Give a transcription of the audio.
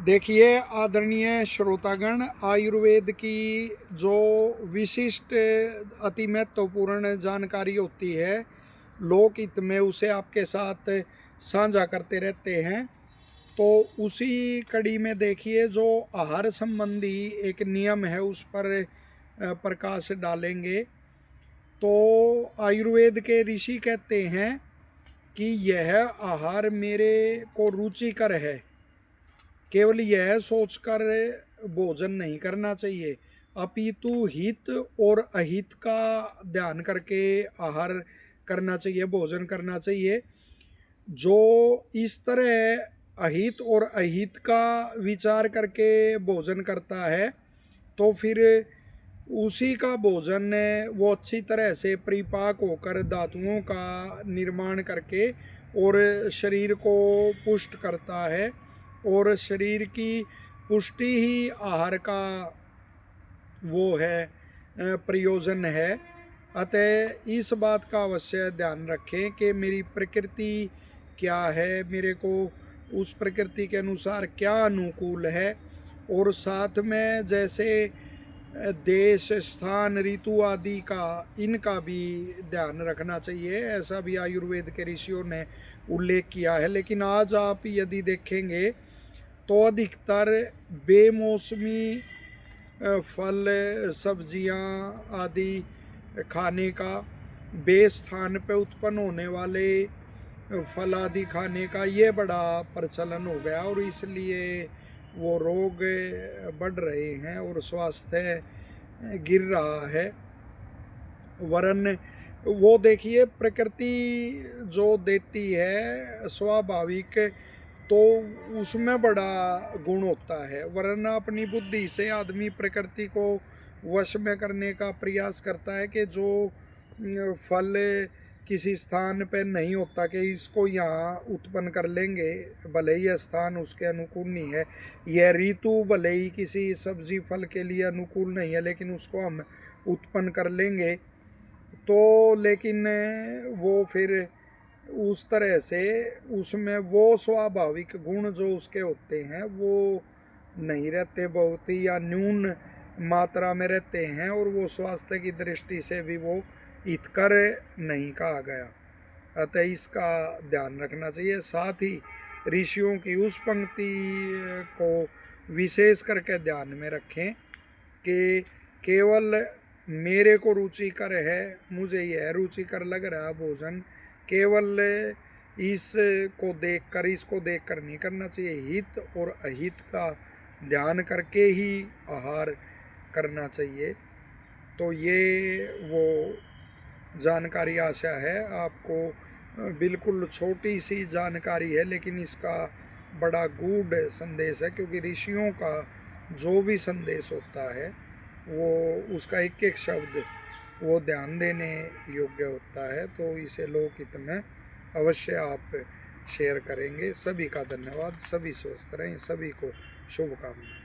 देखिए आदरणीय श्रोतागण, आयुर्वेद की जो विशिष्ट अति महत्वपूर्ण जानकारी होती है लोकहित में, उसे आपके साथ साझा करते रहते हैं। तो उसी कड़ी में देखिए, जो आहार संबंधी एक नियम है उस पर प्रकाश डालेंगे। तो आयुर्वेद के ऋषि कहते हैं कि यह आहार मेरे को रुचिकर है। केवल यह सोचकर भोजन नहीं करना चाहिए, अपितु हित और अहित का ध्यान करके आहार करना चाहिए, भोजन करना चाहिए। जो इस तरह अहित और अहित का विचार करके भोजन करता है, तो फिर उसी का भोजन वो अच्छी तरह से परिपाक होकर धातुओं का निर्माण करके और शरीर को पुष्ट करता है। और शरीर की पुष्टि ही आहार का वो है प्रयोजन है। अतः इस बात का अवश्य ध्यान रखें कि मेरी प्रकृति क्या है, मेरे को उस प्रकृति के अनुसार क्या अनुकूल है। और साथ में जैसे देश, स्थान, ऋतु आदि का, इनका भी ध्यान रखना चाहिए। ऐसा भी आयुर्वेद के ऋषियों ने उल्लेख किया है। लेकिन आज आप यदि देखेंगे तो अधिकतर बेमौसमी फल, सब्जियां आदि खाने का, बेस्थान पे उत्पन्न होने वाले फल आदि खाने का ये बड़ा प्रचलन हो गया, और इसलिए वो रोग बढ़ रहे हैं और स्वास्थ्य गिर रहा है। वरन वो देखिए, प्रकृति जो देती है स्वाभाविक, तो उसमें बड़ा गुण होता है। वरना अपनी बुद्धि से आदमी प्रकृति को वश में करने का प्रयास करता है कि जो फल किसी स्थान पे नहीं होता कि इसको यहाँ उत्पन्न कर लेंगे, भले ही यह स्थान उसके अनुकूल नहीं है, यह ऋतु भले ही किसी सब्जी फल के लिए अनुकूल नहीं है, लेकिन उसको हम उत्पन्न कर लेंगे। तो लेकिन वो फिर उस तरह से उसमें वो स्वाभाविक गुण जो उसके होते हैं वो नहीं रहते, बहुत ही या न्यून मात्रा में रहते हैं, और वो स्वास्थ्य की दृष्टि से भी वो हितकर नहीं कहा गया। अतः इसका ध्यान रखना चाहिए। साथ ही ऋषियों की उस पंक्ति को विशेष करके ध्यान में रखें कि केवल मेरे को रुचिकर है, मुझे यह रुचिकर लग रहा भोजन, केवल इसको देखकर, इसको देखकर नहीं करना चाहिए। हित और अहित का ध्यान करके ही आहार करना चाहिए। तो ये वो जानकारी आशा है आपको बिल्कुल छोटी सी जानकारी है, लेकिन इसका बड़ा गूढ़ संदेश है। क्योंकि ऋषियों का जो भी संदेश होता है वो उसका एक एक शब्द वो ध्यान देने योग्य होता है। तो इसे लोकहित में अवश्य आप शेयर करेंगे। सभी का धन्यवाद। सभी स्वस्थ रहें, सभी को शुभकामनाएं।